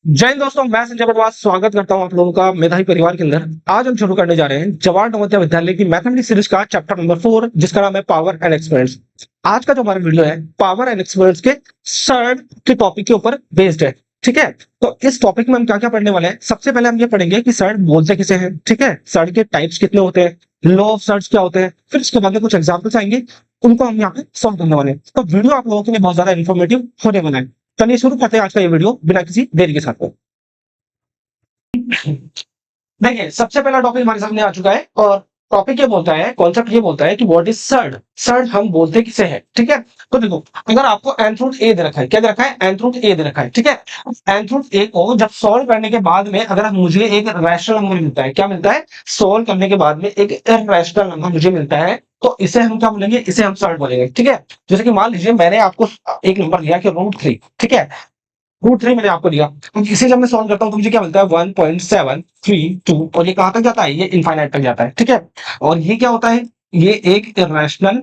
जय हिंद दोस्तों, मैं संजय बटवास स्वागत करता हूं आप लोगों का मेधावी परिवार के अंदर। आज हम शुरू करने जा रहे हैं जवाहर नवोदय विद्यालय की मैथमेटिक्स सीरीज का चैप्टर नंबर 4, जिसका नाम है पावर एंड एक्सपेरिमेंट्स। आज का जो हमारा वीडियो है पावर एंड एक्सपेरिमेंट्स के सर्ड के टॉपिक के ऊपर बेस्ड है। ठीक है, तो इस टॉपिक में हम क्या क्या पढ़ने वाले हैं। सबसे पहले हम ये पढ़ेंगे कि सर्ड बोलते किसे हैं। ठीक है, सर्ड के टाइप्स कितने होते हैं, लॉ ऑफ सर्ड्स क्या होते हैं, फिर इसके बाद में कुछ एग्जाम्पल्स आएंगे, उनको हम यहाँ पे सॉल्व करने वाले हैं। तो वीडियो आप लोगों के लिए बहुत ज्यादा इन्फॉर्मेटिव होने वाला है। चलिए शुरू करते हैं आज का ये वीडियो बिना किसी देरी के साथ। देखिए, सबसे पहला टॉपिक हमारे सामने आ चुका है और टॉपिक ये बोलता है, कॉन्सेप्ट ये बोलता है कि व्हाट इज सर्ड। सर्ड हम बोलते किसे हैं। ठीक है, तो देखो, अगर आपको nth रूट ए दे रखा है, क्या दे रखा है, nth रूट ए दे रखा है। ठीक है, nth रूट ए को जब सॉल्व करने के बाद में अगर मुझे एक रैशनल नंबर मिलता है, क्या मिलता है, सॉल्व करने के बाद में एक इरैशनल नंबर मुझे मिलता है, तो इसे हम क्या बोलेंगे, इसे हम सर्ड बोलेंगे। ठीक है, जैसे कि मान लीजिए मैंने आपको एक नंबर दिया कि रूट 3। ठीक है, रूट 3 मैंने आपको दिया, तो इसे जब मैं सॉल्व करता हूं तो मुझे क्या मिलता है, 1.732, और ये कहां तक जाता है, ये इनफाइनाइट तक जाता है। ठीक है, और ये क्या होता है, ये एक इरैशनल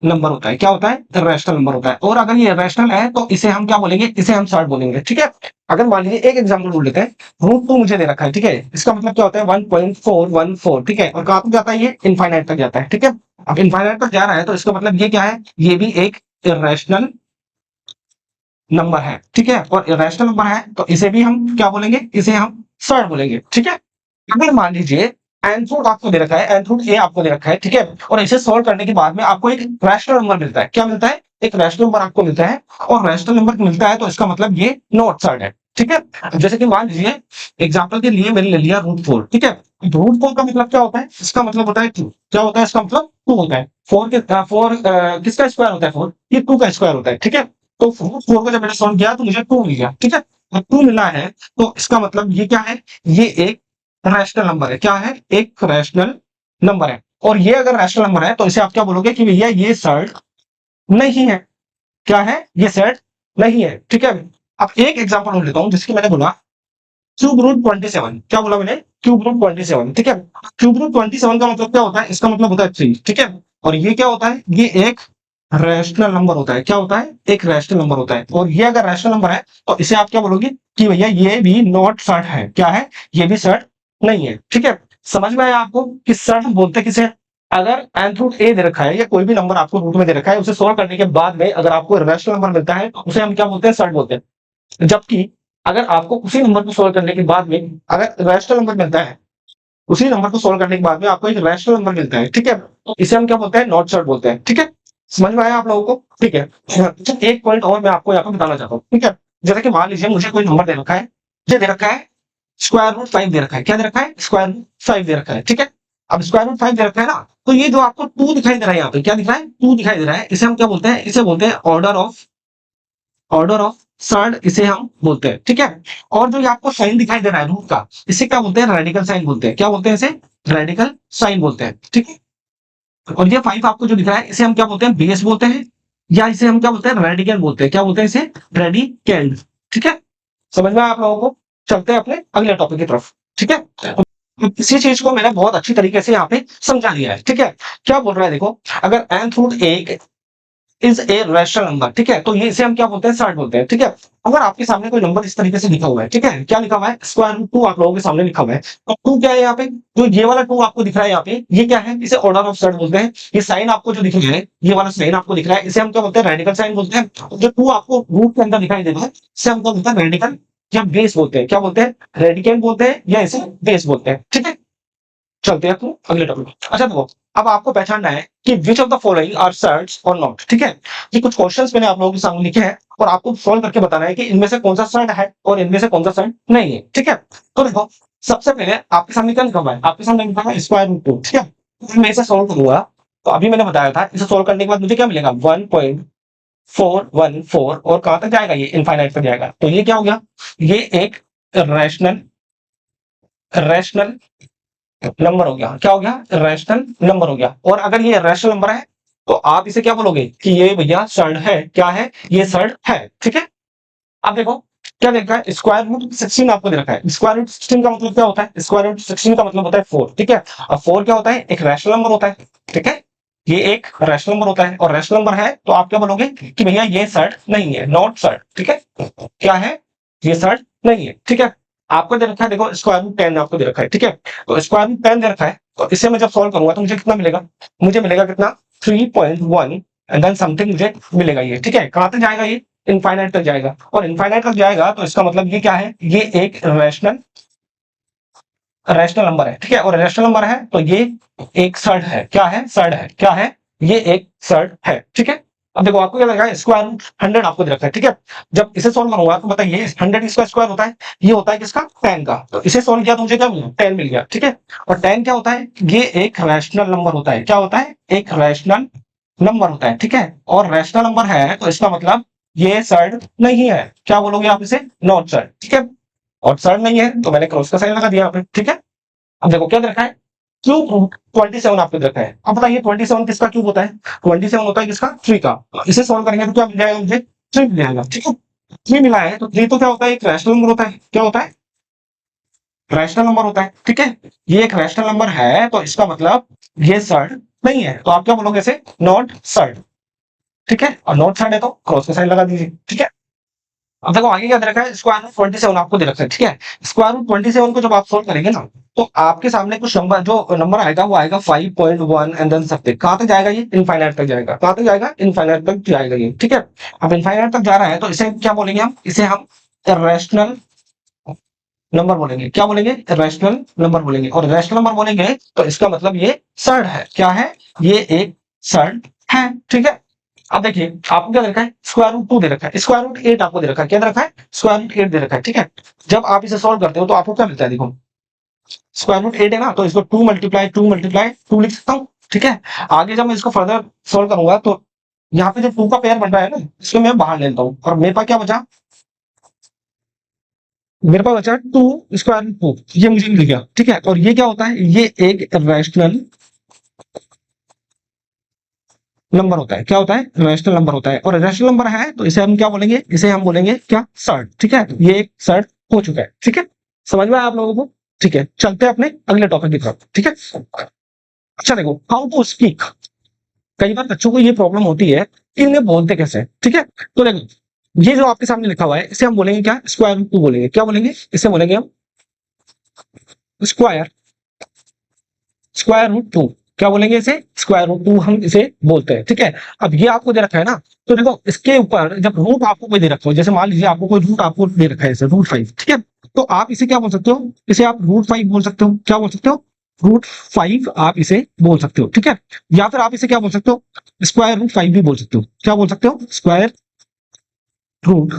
नंबर होता है। क्या होता है, इरैशनल नंबर होता है। और अगर ये इरैशनल है तो इसे हम क्या बोलेंगे, इसे हम सर्ड बोलेंगे। ठीक है, अगर मान लीजिए एक एग्जांपल ढूंढ लेते हैं, रूट 2 मुझे दे रखा है। ठीक है, इसका मतलब क्या होता है, 1.414। ठीक है, और कहां तक जाता है, ये इनफाइनाइट तक जाता है। ठीक है, अब इनफाइनाइट तक जा रहा है तो इसका मतलब ये क्या है, ये भी एक इरैशनल नंबर है। ठीक है, और इरेशनल नंबर है तो इसे भी हम क्या बोलेंगे, इसे हम सर्ड बोलेंगे। ठीक है, अगर मान लीजिए nth रूट आपको दे रखा है, nth रूट ए आपको दे रखा है। ठीक है, और इसे सॉल्व करने के बाद में आपको एक रैशनल नंबर मिलता है। क्या मिलता है, एक रैशनल नंबर आपको मिलता है, और रैशनल नंबर मिलता है तो इसका मतलब ये नॉट सर्ड है। ठीक है, जैसे कि मान लीजिए एग्जाम्पल के लिए मैंने ले लिया रूट 4। ठीक है, रूट 4 का मतलब क्या होता है, इसका मतलब होता है 2। क्या होता है, इसका मतलब 2 होता है। फोर किसका स्क्वायर होता है, 4, ये 2 का स्क्वायर होता है। ठीक है, तो रूट 4 को जब मैंने सॉल्व किया तो मुझे 2 मिल गया। ठीक है, अब 2 मिला है तो इसका मतलब ये क्या है, ये एक रैशनल नंबर है। क्या है, एक रैशनल नंबर है। और ये अगर रैशनल नंबर है तो इसे आप क्या बोलोगे कि भैया ये सर्ड नहीं है। क्या है, ये सर्ड नहीं है। ठीक है, अब एक एग्जांपल ढूंढ लेता हूं, जिसकी मैंने बोला क्यूब रूट 27। क्या बोला मैंने, क्यूब रूट 27। ठीक है, क्यूब रूट 27 का मतलब क्या होता है, इसका मतलब होता है 3। ठीक है, और ये क्या होता है, ये एक रैशनल नंबर होता है। क्या होता है, एक रैशनल नंबर होता है। और ये अगर रैशनल नंबर है तो इसे आप क्या बोलोगे कि भैया ये भी नॉट सर्ड है। क्या है, ये भी सर्ड नहीं है। ठीक है, समझ में आया आपको कि सर्ड बोलते किसे हैं? अगर nth रूट ए दे रखा है या कोई भी नंबर आपको रूट में दे रखा है, उसे सोल्व करने के बाद में अगर आपको रैशनल नंबर मिलता है तो उसे हम क्या बोलते हैं, सर्ड बोलते हैं। जबकि अगर आपको उसी नंबर को सोल्व करने के बाद में अगर रैशनल नंबर मिलता है, उसी नंबर को सोल्व करने के बाद में आपको एक रैशनल नंबर मिलता है। ठीक है, तो इसे हम क्या बोलते हैं, नॉट सर्ड बोलते हैं। ठीक है, समझ में आया आप लोगों को। ठीक है, अच्छा, एक पॉइंट और मैं आपको यहाँ पे बताना चाहता हूँ। ठीक है, जैसे कि मान लीजिए मुझे कोई नंबर दे रखा है, मुझे दे रखा है √5 दे रखा है। क्या दे रखा है, √5 दे रखा है। ठीक है, अब √5 दे रखा है ना, तो ये जो आपको 2 दिखाई दे रहा है, यहाँ पे क्या दिख रहा है, 2 दिखाई दे रहा है, इसे हम क्या बोलते हैं, इसे बोलते हैं ऑर्डर ऑफ सर्ड, इसे हम बोलते हैं। ठीक है, और जो ये आपको साइन दिखाई दे रहा है रूट का, इसे क्या बोलते हैं, रेडिकल साइन बोलते हैं। क्या बोलते हैं, इसे रेडिकल साइन बोलते हैं। ठीक है, और ये 5 आपको जो दिख रहा है, इसे हम क्या बोलते हैं, बेस बोलते हैं, या इसे हम क्या बोलते हैं, रेडिकल बोलते हैं। क्या बोलते हैं, इसे रेडिकल। ठीक है, समझ में आया आप लोगों को। चलते हैं अपने अगले टॉपिक की तरफ। ठीक है, तो इसी चीज को मैंने बहुत अच्छी तरीके से यहाँ पे समझा दिया है। ठीक है, क्या बोल रहा है देखो, अगर nth root A is a rational number. ठीक है, तो ये इसे हम क्या बोलते हैं, सर्ड बोलते हैं। ठीक है, अगर आपके सामने कोई नंबर इस तरीके से लिखा हुआ है, ठीक है, क्या लिखा हुआ है, √2 आप लोगों के सामने लिखा हुआ है, तो 2 क्या है यहाँ पे, जो ये वाला 2 आपको दिख रहा है यहाँ पे, ये क्या है, इसे ऑर्डर ऑफ सर्ड बोलते हैं। ये साइन आपको जो दिख रहा है, ये वाला साइन आपको दिख रहा है, इसे हम क्या बोलते हैं, रेडिकल साइन बोलते हैं। जो 2 आपको रूट के अंदर दिखाई दे रहा है, इसे हम क्या बोलते हैं, रेडिकल या बेस बोलते हैं। क्या बोलते हैं, रेडिकल बोलते हैं या इसे बेस बोलते हैं। ठीक है, चलते हैं अपने अगले टॉपिक। अच्छा देखो, अब आपको पहचानना है कि which of the following are surds और नॉट। ठीक है, ये कुछ क्वेश्चंस मैंने आप लोगों के सामने लिखे हैं और आपको सॉल्व करके बताना है कि इनमें से कौन सा सर्ड है और इनमें से कौन सा सर्ड नहीं है। ठीक है, तो देखो, सबसे पहले आपके सामने क्या लिखा हुआ है, आपके सामने लिखा है √2। ठीक है, तो मैं इसे सॉल्व करूंगा, तो अभी मैंने बताया था, इसे सॉल्व करने के बाद मुझे क्या मिलेगा, 1.414, और कहां तक जाएगा, ये इनफाइनाइट तक जाएगा। तो ये क्या हो गया, ये एक रैशनल रैशनल नंबर हो गया। क्या हो गया, रैशनल नंबर हो गया। और अगर ये रैशनल नंबर है तो आप इसे क्या बोलोगे कि ये भैया सर्ड है। क्या है, ये सर्ड है। ठीक है, अब देखो क्या देखा है, √16 आपको दे रखा है। √16 का मतलब क्या होता है, √16 का मतलब होता है 4। ठीक है, अब 4 क्या होता है, एक रैशनल नंबर होता है। ठीक है, ये एक रैशनल नंबर होता है, और रैशनल नंबर है तो आप क्या बोलोगे कि भैया ये सर्ड नहीं है, नॉट सर्ड। ठीक है, क्या है, ये सर्ड नहीं है, ठीक है। आपको दे रखा है, देखो स्क्वायर रूट 10 आपको दे रखा है, ठीक है। तो स्क्वायर रूट 10 दे रखा है, तो इसे मैं जब सॉल्व करूंगा तो मुझे कितना मिलेगा, मुझे मिलेगा कितना 3.1 एंड देन समथिंग मुझे मिलेगा ये, ठीक है। कहां तक जाएगा ये, इनफाइनाइट तक जाएगा, और इनफाइनाइट तक जाएगा तो इसका मतलब ये क्या है, ये एक रैशनल नंबर है, ठीक है। और रैशनल नंबर है तो ये एक सर्ड है, क्या है, सर्ड है, क्या है, ये एक सर्ड है, ठीक है। अब देखो आपको क्या लगा है, स्क्वायर रूट 100 आपको दे रखा है, ठीक है। जब इसे सॉल्व करूंगा तो बताइए 100 इसका स्क्वायर होता है, ये होता है किसका, 10 का। तो इसे सॉल्व किया तो मुझे क्या मिला, 10 मिल गया, ठीक है। और 10 क्या होता है, ये एक रैशनल नंबर होता है, क्या होता है, एक रैशनल नंबर होता है, ठीक है। और रैशनल नंबर है तो इसका मतलब ये सर्ड नहीं है, क्या बोलोगे आप इसे, नॉट सर्ड, ठीक है। और सर्ड नहीं है तो मैंने क्रॉस का साइन लगा दिया यहाँ पे, ठीक है। अब देखो क्या दे रखा है, क्यूब रूट 27 आपको दे रखा है। अब बताइए 27 किसका क्यूब होता है, 27 होता है किसका, 3 का। इसे सॉल्व करेंगे तो क्या मिल जाएगा मुझे, 3 मिल जाएगा, ठीक है। 3 मिला है तो 3 तो क्या होता है, एक रैशनल नंबर होता है, क्या होता है, रैशनल नंबर होता है, ठीक है। ये एक रैशनल नंबर है तो इसका मतलब ये सर्ड नहीं है, तो आप क्या बोलोगे इसे, नॉट सर्ड, ठीक है। और नॉट सर्ड है तो क्रॉस का साइन लगा दीजिए, ठीक है। अब देखो आगे क्या दे रखा है, स्क्वायर रूट 27 आपको दे रखा है, ठीक है। स्क्वायर रूट 27 को जब आप सोल्व करेंगे ना, तो आपके सामने कुछ नंबर, जो नंबर आएगा वो आएगा 5.1 एंड देन समथिंग। कहां तक जाएगा ये, इनफाइनाइट तक जाएगा, कहां तक जाएगा, इनफाइनाइट तक जाएगा ये, ठीक है। अब इनफाइनाइट तक जा रहा है तो इसे क्या बोलेंगे हम, इसे हम रैशनल नंबर बोलेंगे, क्या बोलेंगे, रैशनल नंबर बोलेंगे। और रैशनल नंबर बोलेंगे तो इसका मतलब ये सर्ड है, क्या है, ये एक सर्ड है, ठीक है। अब देखिए आपको क्या दे रखा है, स्क्वायर रूट 2 दे रखा है, स्क्वायर रूट 8 आपको दे रखा है, क्या दे रखा है, स्क्वायर रूट 8 दे रखा है, ठीक है। जब आप इसे सॉल्व करते हो तो आपको क्या मिलता है, देखो स्क्वायर रूट 8 है ना, तो इसको 2 लिख सकता हूँ, ठीक है। आगे जब मैं इसको फर्दर सॉल्व करूंगा तो यहाँ पे जो 2 का पेयर बन रहा है ना, इसको मैं बाहर लेता हूँ, और मेरे पास क्या बचा, मेरे पास बचा 2 स्क्वायर रूट 2, ये मुझे मिल गया, ठीक है। और ये क्या होता है, ये एक रैशनल नंबर होता है, क्या होता है, रैशनल नंबर होता है। और रैशनल नंबर है तो इसे हम क्या बोलेंगे, इसे हम बोलेंगे क्या, सर्ड, ठीक है। ये एक सर्ड हो चुका है, ठीक है। समझ में आया आप लोगों को, ठीक है। चलते हैं अपने अगले टॉपिक की तरफ, ठीक है। अच्छा देखो, हाउ टू स्पीक, कई बार बच्चों को ये प्रॉब्लम होती है कि इन्हें बोलते कैसे हैं, ठीक है। तो देखो ये जो आपके सामने लिखा हुआ है इसे हम बोलेंगे क्या, स्क्वायर रूट 2 बोलेंगे, क्या बोलेंगे, इसे बोलेंगे हम स्क्वायर स्क्वायर रूट 2, क्या बोलेंगे इसे, स्क्वायर रूट 2 हम इसे बोलते हैं, ठीक है। अब ये आपको दे रखा है ना, तो देखो इसके ऊपर जब रूट आपको कोई दे रखा हो, जैसे मान लीजिए आपको कोई रूट आपको दे रखा है, रूट 5, ठीक है। तो आप इसे क्या बोल सकते हो, इसे आप रूट 5 बोल सकते हो, क्या बोल सकते हो, रूट 5 आप इसे बोल सकते हो, ठीक है। या फिर आप इसे क्या बोल सकते हो, स्क्वायर रूट 5 भी बोल सकते हो, क्या बोल सकते हो, स्क्वायर रूट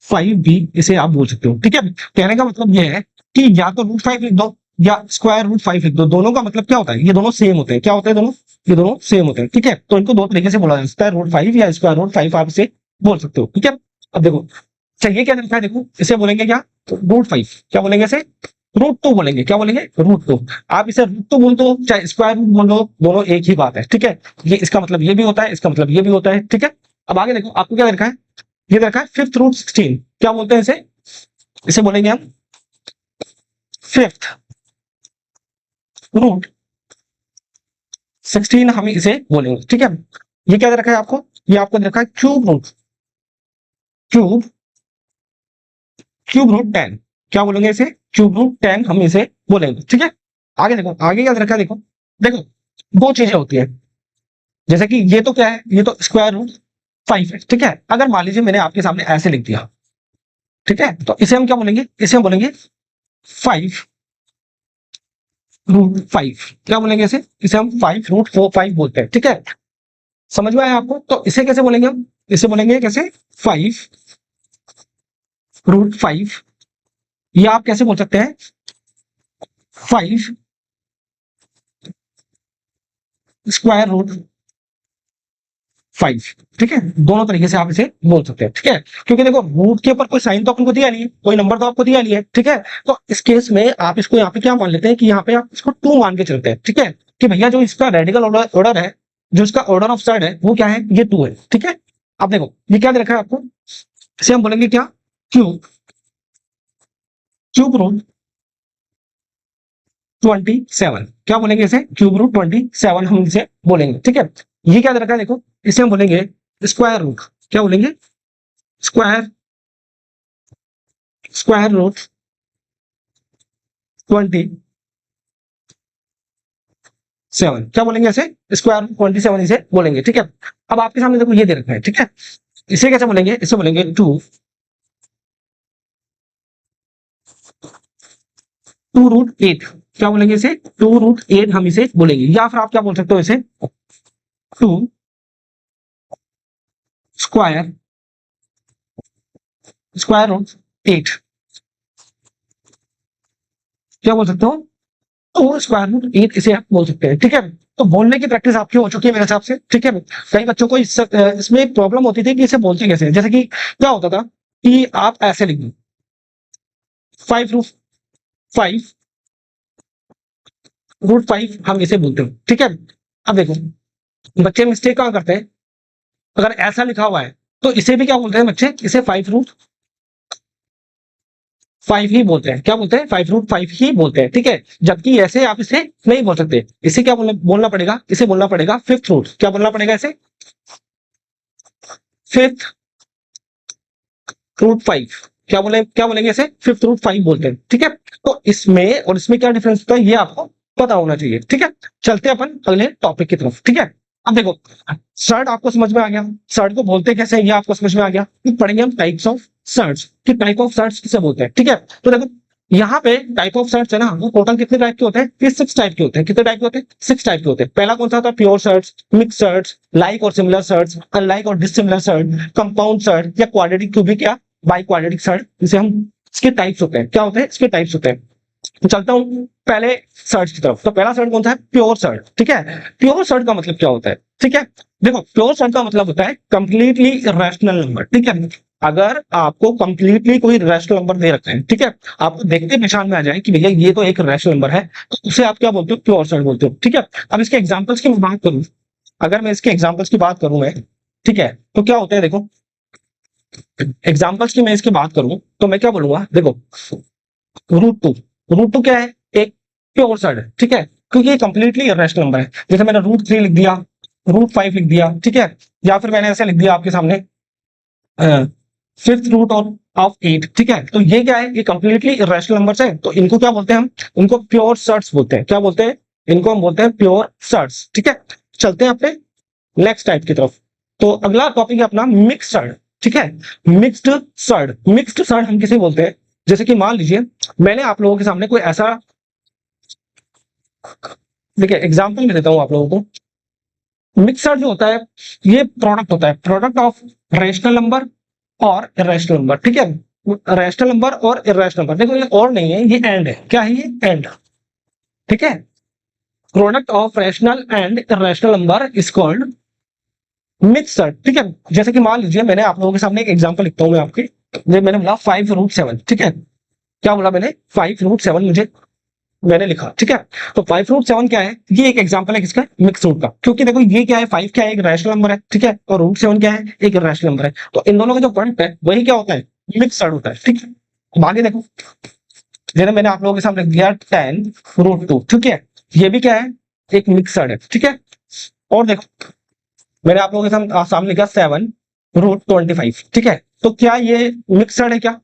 5 भी इसे आप बोल सकते हो, ठीक है। कहने का मतलब यह है कि या तो रूट 5 लिख दो या स्क्वायर रूट 5 लिख दो, दोनों का मतलब क्या होता है, ये दोनों सेम होते हैं, क्या होते हैं दोनों, ये दोनों सेम होते हैं, ठीक है। तो इनको दो तरीके से बोला जा सकता है, रूट 5 या स्क्वायर रूट 5 आप इसे बोल सकते हो, ठीक है। अब देखो चाहिए क्या लिखा है, देखो इसे बोलेंगे क्या, रूट 5, क्या बोलेंगे इसे, रूट 2 बोलेंगे, क्या बोलेंगे, रूट 2। आप इसे रूट 2 बोल दो चाहे स्क्वायर रूट बोल दो, दोनों एक ही बात है, ठीक है। ये इसका मतलब ये भी होता है, इसका मतलब ये भी होता है, ठीक है। अब आगे देखो आपको क्या लिखा है, ये देखा है फिफ्थ रूट 16, क्या बोलते हैं इसे, इसे बोलेंगे हम फिफ्थ रूट 16, हम इसे बोलेंगे, ठीक है। ये क्या दे रखा है आपको, ये आपको दे रखा है क्यूब क्यूब रूट 10, क्या बोलेंगे इसे, क्यूब रूट 10 हम इसे बोलेंगे, ठीक है। आगे देखो आगे क्या दे रखा है, देखो देखो दो चीजें होती है, जैसे कि ये तो क्या है, ये तो स्क्वायर रूट 5 है, ठीक है। अगर मान लीजिए मैंने आपके सामने ऐसे लिख दिया, ठीक है, तो इसे हम क्या बोलेंगे, इसे हम बोलेंगे 5 रूट 5, क्या बोलेंगे इसे हम 5 रूट 5 बोलते हैं, ठीक है। समझ में आया आपको, तो इसे कैसे बोलेंगे हम, इसे बोलेंगे कैसे, 5 रूट 5, या आप कैसे बोल सकते हैं 5 स्क्वायर रूट 5, ठीक है। दोनों तरीके से आप इसे बोल सकते हैं, ठीक है। क्योंकि देखो रूट के ऊपर कोई साइन तो आपको दिया नहीं है, कोई नंबर तो आपको दिया नहीं है, ठीक है। तो इस केस में आप इसको यहाँ पे क्या मान लेते हैं कि यहाँ पे आप इसको 2 मान के चलते हैं, ठीक है। कि भैया जो इसका रेडिकल ऑर्डर है, जो इसका ऑर्डर ऑफ साइड है वो क्या है, ये 2 है, ठीक है। अब देखो ये क्या दे रखा है आपको, इसे हम बोलेंगे क्या, क्यूब क्यूब रूट 27, क्या बोलेंगे इसे, क्यूब रूट 27 हम इसे बोलेंगे, ठीक है। ये क्या दे रखा है, देखो इसे हम बोलेंगे स्क्वायर रूट, क्या बोलेंगे, स्क्वायर स्क्वायर रूट 27, क्या बोलेंगे ऐसे, स्क्वायर रूट 27 इसे बोलेंगे, ठीक है। अब आपके सामने देखो ये दे रखा है, ठीक है, इसे कैसे बोलेंगे, इसे बोलेंगे 2√8, क्या बोलेंगे इसे, 2√8 हम इसे बोलेंगे, या फिर आप क्या बोल सकते हो इसे, 2 स्क्वायर स्क्वायर रूट 8, क्या बोल सकते हो, तो स्क्वायर रूट 8 इसे आप बोल सकते हैं, ठीक है। तो बोलने की प्रैक्टिस आपकी हो चुकी है मेरे हिसाब से, ठीक है। कई बच्चों को इसमें एक प्रॉब्लम होती थी कि इसे बोलते कैसे हैं। जैसे कि क्या होता था कि आप ऐसे लिख दो 5√5 हम इसे बोलते हैं, ठीक है। अब देखो बच्चे मिस्टेक कहाँ करते हैं, अगर ऐसा लिखा हुआ है तो इसे भी क्या बोलते हैं बच्चे, इसे 5√5 ही बोलते हैं, क्या बोलते हैं, 5√5 ही बोलते हैं, ठीक है। जबकि ऐसे आप इसे नहीं बोल सकते, इसे क्या बोलना पड़ेगा, इसे बोलना पड़ेगा फिफ्थ रूट, क्या बोलना पड़ेगा इसे, फिफ्थ रूट 5, क्या बोलेंगे इसे, फिफ्थ रूट 5 बोलते हैं, ठीक है। तो इसमें और इसमें क्या डिफरेंस होता है ये आपको पता होना चाहिए, ठीक है। चलते हैं अपन अगले टॉपिक की तरफ, ठीक है। अब देखो सर्ट आपको समझ में आ गया, सर्ट को बोलते कैसे हैं ये आपको समझ में आ गया। फिर पढ़ेंगे हम टाइप्स ऑफ सर्ट्स, कि टाइप ऑफ सर्ट्स किसे बोलते हैं, ठीक है। तो देखो यहाँ पे टाइप ऑफ सर्ट्स है ना, वो टोटल कितने टाइप के होते हैं, ये 6 टाइप के होते हैं। कितने टाइप के होते हैं, 6 टाइप के होते हैं। पहला कौन सा था, pure surds, mix surds, like और सिमिलर सर्ट्स, अनलाइक और डिसिमिलर सर्ट, कंपाउंड सर्ट या क्वाड्रेटिक क्यूबिक या बाई क्वाड्रेटिक सर्ट, जिसे हम इसके टाइप्स होते हैं, क्या होते हैं इसके टाइप्स होते हैं। तो चलता हूं पहले सर्च की तरफ। तो पहला सर्च कौन सा है, प्योर सर्च, ठीक है। प्योर सर्च का मतलब क्या होता है, ठीक है। देखो प्योर सर्च का मतलब होता है कंप्लीटली रैशनल नंबर, ठीक है। अगर आपको कंप्लीटली कोई रैशनल नंबर दे रखा है, ठीक है, आपको देखते पहचान में आ जाए कि भैया ये तो एक रैशनल नंबर है, तो उसे आप क्या बोलते हो, प्योर सर्च बोलते हो, ठीक है। अब इसके एग्जाम्पल्स की मैं बात करूं, अगर मैं इसके एग्जाम्पल्स की बात करूं मैं, ठीक है, तो क्या होता है देखो, एग्जाम्पल्स की मैं इसकी बात करूं तो मैं क्या बोलूंगा, देखो √2, √2 क्या है, एक प्योर सर्ड है, ठीक है, क्योंकि ये कंप्लीटली इरेशनल नंबर है। जैसे मैंने √3 लिख दिया, √5 लिख दिया, ठीक है, या फिर मैंने ऐसे लिख दिया आपके सामने फिफ्थ रूट ऑफ 8, ठीक है। तो ये क्या है, ये कंप्लीटली इरेशनल नंबर्स है, तो इनको क्या बोलते हैं हम, इनको प्योर सर्ट्स बोलते हैं, क्या बोलते हैं, इनको हम बोलते हैं प्योर सर्ट्स, ठीक है। चलते हैं अपने नेक्स्ट टाइप की तरफ। तो अगला टॉपिक है अपना मिक्स्ड सर्ड, ठीक है। मिक्स्ड सर्ड, मिक्स्ड सर्ड हम किसे बोलते हैं, जैसे कि मान लीजिए मैंने आप लोगों के सामने कोई ऐसा, देखिए एग्जांपल में देता हूं आप लोगों को। मिक्सर जो होता है ये प्रोडक्ट होता है, प्रोडक्ट ऑफ रैशनल नंबर और इरेशनल नंबर, ठीक है। रैशनल नंबर और इरेशनल नंबर, देखो ये और नहीं है, ये एंड है, क्या है ये, एंड, ठीक है। Product of rational and irrational number is called mixer, ठीक है। जैसे कि मान लीजिए मैंने आप लोगों के सामने एक एग्जांपल लिखता हूं मैं आपके, मैंने बोला 5√7, ठीक है, क्या बोला मैंने, 5√7 मुझे मैंने लिखा, ठीक है। तो 5√7 क्या है, ये एक एग्जांपल है किसका, मिक्स रूट का, क्योंकि देखो ये क्या है, 5 क्या है, एक रैशनल नंबर है, ठीक है, और √7 क्या है, एक रैशनल नंबर है। तो इन दोनों का जो प्रोडक्ट है वही क्या होता है, मिक्सड होता है, ठीक है। अब आगे देखो, जैसे मैंने आप लोगों के सामने दिया 10√2, ठीक है, ये भी क्या है, एक मिक्सड है, ठीक है। और देखो मैंने आप लोगों के सामने लिखा 7√25, ठीक है। तो क्या ये मिक्सड है, क्या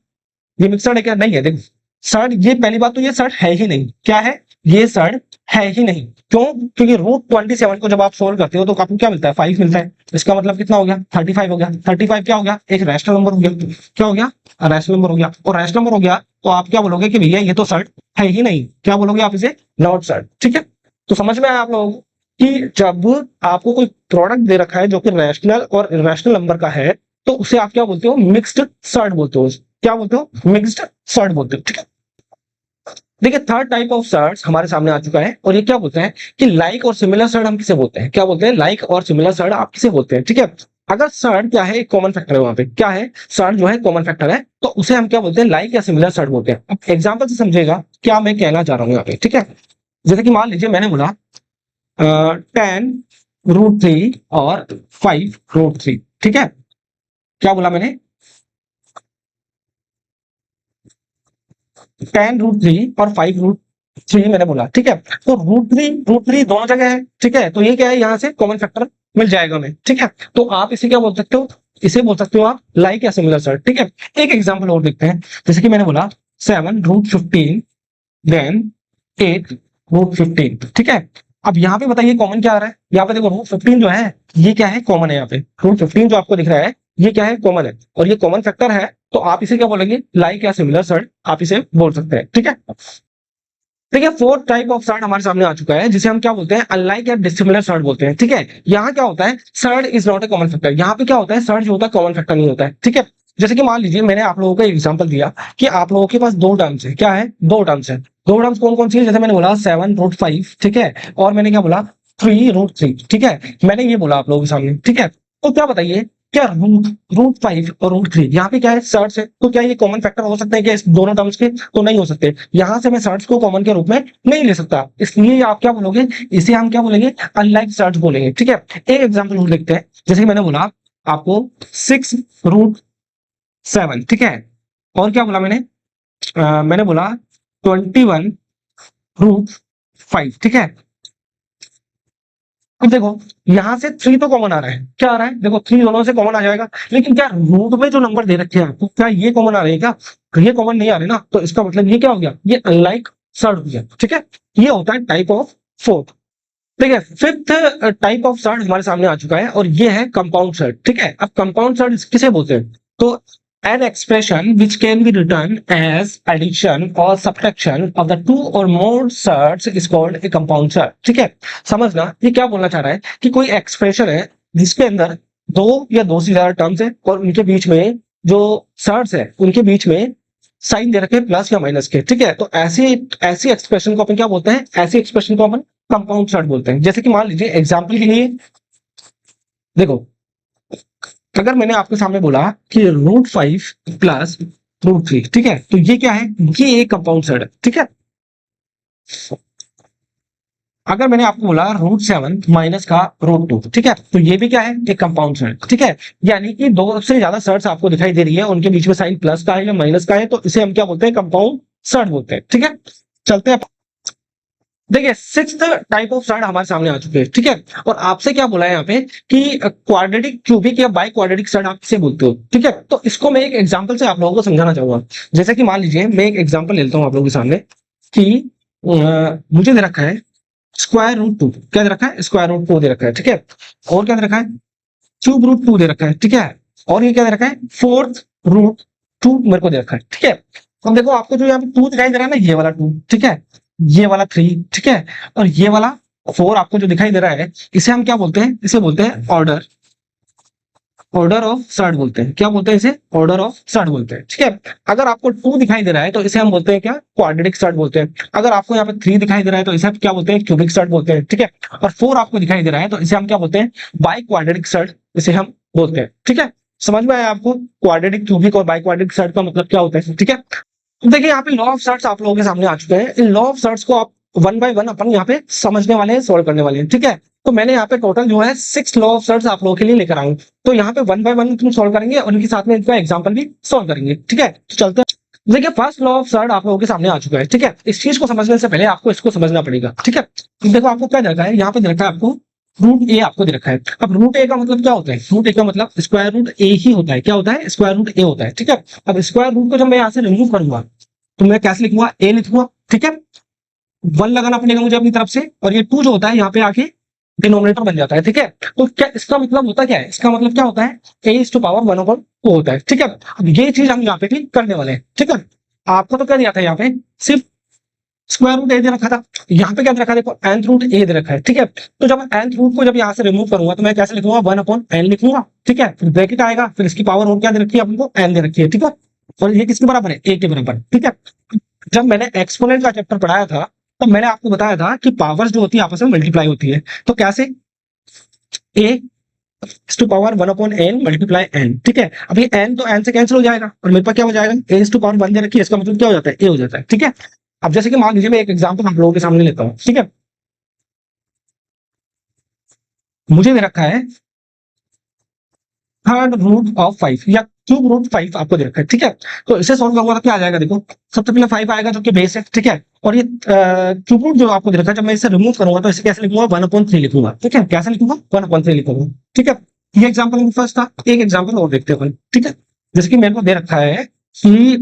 ये मिक्सड है, क्या नहीं है। देखो सर्ड, ये पहली बात तो ये सर्ड है ही नहीं, क्या है, ये सर्ड है ही नहीं, क्यों, क्योंकि √27 को जब आप सोल्व करते हो तो आपको क्या मिलता है, 5 मिलता है। इसका मतलब कितना हो गया, 35 हो गया। 35 क्या हो गया, एक रैशनल नंबर हो गया, क्या हो गया, रैशनल नंबर हो गया। और रैशनल नंबर हो गया तो आप क्या बोलोगे कि भैया ये तो सर्ड है ही नहीं, क्या बोलोगे आप इसे, नॉट सर्ड, ठीक है। तो समझ में आया आप लोगों को कि जब आपको कोई प्रोडक्ट दे रखा है जो कि रैशनल और इरेशनल नंबर का है, तो उसे आप क्या बोलते हो, मिक्स्ड सर्ड बोलते हो, क्या बोलते हो, मिक्स्ड सर्ड बोलते हो, ठीक है। देखिए थर्ड टाइप ऑफ सर्ट्स हमारे सामने आ चुका है, और ये क्या बोलते हैं कि लाइक और सिमिलर सर्ट हम किसे बोलते हैं, क्या बोलते हैं, लाइक और सिमिलर सर्ट आप किसे बोलते हैं, ठीक है। अगर सर्ट क्या है, एक कॉमन फैक्टर है, वहां पे क्या है, सर्ट जो है कॉमन फैक्टर है, तो उसे हम क्या बोलते हैं, लाइक या सिमिलर सर्ट बोलते हैं। अब एग्जाम्पल से समझेगा क्या मैं कहना चाह रहा हूँ यहाँ पे, ठीक है। जैसे कि मान लीजिए मैंने बोला 10√3 और 5√3, ठीक है, क्या बोला मैंने, 10√3 और 5√3 मैंने बोला, ठीक है। तो √3 दोनों जगह है, ठीक है, तो ये क्या है, यहाँ से कॉमन फैक्टर मिल जाएगा हमें, ठीक है। तो आप इसे क्या बोल सकते हो, इसे बोल सकते हो आप लाइक या सिमिलर सर्ट। ठीक है, एक एग्जांपल और देखते हैं। जैसे कि मैंने बोला 7√15 देन 8√15। ठीक है, अब यहाँ पे बताइए कॉमन क्या आ रहा है। यहाँ पे देखो √15 जो है ये क्या है, कॉमन है। यहाँ पे √15 जो आपको दिख रहा है ये क्या है, कॉमन है, और ये कॉमन फैक्टर है, तो आप इसे क्या बोलेंगे, लाइक या सिमिलर सर्ट आप इसे बोल सकते हैं। ठीक है, देखिए फोर्थ टाइप ऑफ सर्ट हमारे सामने आ चुका है, जिसे हम क्या बोलते हैं, अनलाइक या डिसिमिलर सर्ट बोलते हैं। ठीक है, यहाँ क्या होता है, surd is not a common factor. यहाँ पे क्या होता है, सर्ट जो होता है कॉमन फैक्टर नहीं होता है। ठीक है, जैसे कि मान लीजिए मैंने आप लोगों को एग्जांपल दिया कि आप लोगों के पास दो टर्म्स है। क्या है, दो टर्म्स है। दो टर्म्स कौन कौन सी है, जैसे मैंने बोला 7√5। ठीक है, और मैंने क्या बोला 3√3। ठीक है, मैंने ये बोला आप लोगों के सामने। ठीक है, तो क्या बताइए, क्या √5 और √3 यहाँ पे क्या है, सर्ट्स है, तो क्या ये कॉमन फैक्टर हो सकते हैं क्या इस दोनों टर्म्स के, तो नहीं हो सकते। यहां से मैं सर्ट्स को कॉमन के रूप में नहीं ले सकता, इसलिए आप क्या बोलोगे, इसे हम क्या बोलेंगे, अनलाइक सर्ट्स बोलेंगे। ठीक है, एक एग्जांपल और देखते हैं। जैसे कि मैंने बोला आपको 6√7। ठीक है, और क्या बोला मैंने, मैंने बोला 21√5। ठीक है, अब देखो यहां से 3 तो कॉमन आ रहा है। क्या आ रहा है, देखो 3 दोनों से कॉमन आ जाएगा, लेकिन क्या रूट में जो नंबर दे रखे हैं आपको, क्या ये कॉमन आ रहे हैं क्या, ये कॉमन नहीं आ रहे ना, तो इसका मतलब ये क्या हो गया, ये अनलाइक सर्ट हो गया। ठीक है, ये होता है टाइप ऑफ फोर्थ। ठीक है, फिफ्थ टाइप ऑफ सर्ट हमारे सामने आ चुका है, और ये है कंपाउंड सर्ट। ठीक है, अब कंपाउंड सर्ट किसे बोलते हैं, तो an expression which can be written as addition or subtraction of the two or more surds is called a compound surt। ठीक है, समझना ये क्या बोलना चाह रहा है कि कोई एक्सप्रेशन है जिसके अंदर दो या दो से ज्यादा टर्म्स है, और उनके बीच में जो सर्ड्स है उनके बीच में साइन दे रखे हैं प्लस या माइनस के। ठीक है, तो ऐसी ऐसी एक्सप्रेशन को अपन क्या बोलते हैं, ऐसी एक्सप्रेशन को अपन कंपाउंड सर्ट बोलते हैं। जैसे कि मान लीजिए एग्जाम्पल के लिए देखो, अगर मैंने आपके सामने बोला कि √5 प्लस √3। ठीक है, तो ये क्या है, ये एक कंपाउंड सर्ट है। ठीक है, अगर मैंने आपको बोला √7 माइनस का √2। ठीक है, तो ये भी क्या है, एक कंपाउंड सर्ट। ठीक है, यानी कि दो से ज्यादा सर्ट्स आपको दिखाई दे रही है, उनके बीच में साइन प्लस का है या माइनस का है, तो इसे हम क्या बोलते हैं, कंपाउंड सर्ट बोलते हैं। ठीक है, चलते हैं। देखिए सिक्स्थ टाइप ऑफ सर्ट हमारे सामने आ चुके हैं। ठीक है, और आपसे क्या बोला है यहाँ पे कि क्वाड्रेटिक क्यूबिक या बाई क्वाड्रेटिक सर्ट आप किसे बोलते हो। ठीक है, तो इसको मैं एक एग्जांपल से आप लोगों को समझाना चाहूंगा। जैसे कि मान लीजिए मैं एक एग्जांपल लेता हूँ आप लोगों के सामने कि मुझे दे रखा है √2। क्या दे रखा है, √2 दे रखा है। ठीक है, और क्या दे रखा है, √2 दे रखा है। ठीक है, और ये क्या दे रखा है, √4 मेरे को दे रखा है। ठीक है, अब देखो आपको जो यहाँ पे 2 दिखाई दे रहा है ना, ये वाला 2। ठीक है, ये वाला 3। ठीक है, और ये वाला 4 आपको जो दिखाई दे रहा है, इसे हम क्या बोलते हैं, इसे बोलते हैं ऑर्डर, ऑर्डर ऑफ सर्ट बोलते हैं। क्या बोलते हैं इसे, ऑर्डर ऑफ सर्ट बोलते हैं। ठीक है, अगर आपको 2 दिखाई दे रहा है तो इसे हम बोलते हैं क्या, क्वाड्रेटिक सर्ट बोलते हैं। अगर आपको यहाँ पे 3 दिखाई दे रहा है तो इसे हम क्या बोलते हैं, क्यूबिक सर्ट बोलते हैं। ठीक है, और 4 आपको दिखाई दे रहा है तो इसे हम क्या बोलते हैं, बाई क्वाड्रेटिक सर्ट इसे हम बोलते हैं। ठीक है, समझ में आया आपको, क्वाड्रेटिक क्यूबिक और बाई क्वाड्रेटिक सर्ट का मतलब क्या होता है। ठीक है, तो देखिए यहाँ पे लॉ ऑफ सर्ट्स आप लोगों के सामने आ चुके हैं। इन लॉ ऑफ सर्ट्स को आप वन बाय वन अपन यहाँ पे समझने वाले हैं, सोल्व करने वाले हैं। ठीक है, तो मैंने यहाँ पे टोटल जो है 6 लॉ ऑफ सर्ट्स आप लोगों के लिए लेकर आऊंगा, तो यहाँ पे वन बाय वन तुम सोल्व करेंगे और उनके साथ में इनका एग्जाम्पल भी सोल्व करेंगे। ठीक है, तो चलते हैं। देखिए फर्स्ट लॉ ऑफ सर्ट आप लोगों के सामने आ चुका है। ठीक है, इस चीज को समझने से पहले आपको इसको समझना पड़ेगा। ठीक है, तो देखो आपको क्या दे रखा है, यहाँ पे दे रखा है आपको √a आपको दे रखा है। अब √a का मतलब क्या होता है, √a का मतलब √a ही होता है। क्या होता है, √a होता है। ठीक है, अब स्क्वायर रूट को जब मैं यहाँ से रिमूव करूंगा तो मैं कैसे लिखूंगा, a लिखूंगा। ठीक है, 1 लगाना पड़ेगा मुझे अपनी तरफ से, और ये 2 जो होता है यहाँ पे आके डिनोमिनेटर बन जाता है। ठीक है, तो क्या इसका मतलब होता क्या है, इसका मतलब क्या होता है, a⁻1/2 होता है। ठीक है, अब ये चीज हम यहाँ पे भी करने वाले हैं। ठीक है, आपको तो क्या दिया था, यहाँ पे सिर्फ √a दे रखा था, यहाँ पे क्या दे रखा है, देखो √a दे रखा है। ठीक है, तो जब nth रूट को जब यहाँ से रिमूव करूंगा तो मैं कैसे लिखूंगा, 1/n लिखूंगा। ठीक है, फिर ब्रैकेट आएगा, फिर इसकी पावर और क्या दे रखी है आपको, n दे रखी है। ठीक है, और ये किसके बराबर है, a के बराबर। ठीक है, जब मैंने एक्सपोनेंट का चैप्टर पढ़ाया था तो मैंने आपको बताया था कि पावर्स जो होती है आपस में मल्टीप्लाई होती है, तो कैसे, a⁻1/n मल्टीप्लाई n। ठीक है, अब ये n तो n से कैंसिल हो जाएगा और मेरे पास क्या हो जाएगा, a⁻1 दे रखी है, इसका मतलब क्या हो जाता है, a हो जाता है। ठीक है, अब जैसे कि मान लीजिए मैं एक एग्जांपल हम लोगों के सामने लेता हूं। ठीक है, मुझे दे रखा है √5 या √5 आपको दे रखा है। ठीक है, तो इसे सॉल्व करूंगा तो क्या आ जाएगा, देखो सबसे पहले 5 आएगा जो कि बेस है। ठीक है, और ये क्यूब रूट जो आपको दे रखा है, जब मैं इसे रिमूव करूंगा तो इसे कैसे लिखूंगा, 1/3 लिखूंगा। ठीक है, कैसे लिखूंगा, 1/3 लिखूंगा। ठीक है, ये एग्जाम्पल फर्स्ट था, एक एग्जाम्पल और देखते हैं अपन, ठीक है। जैसे कि मेरे को दे रखा है कि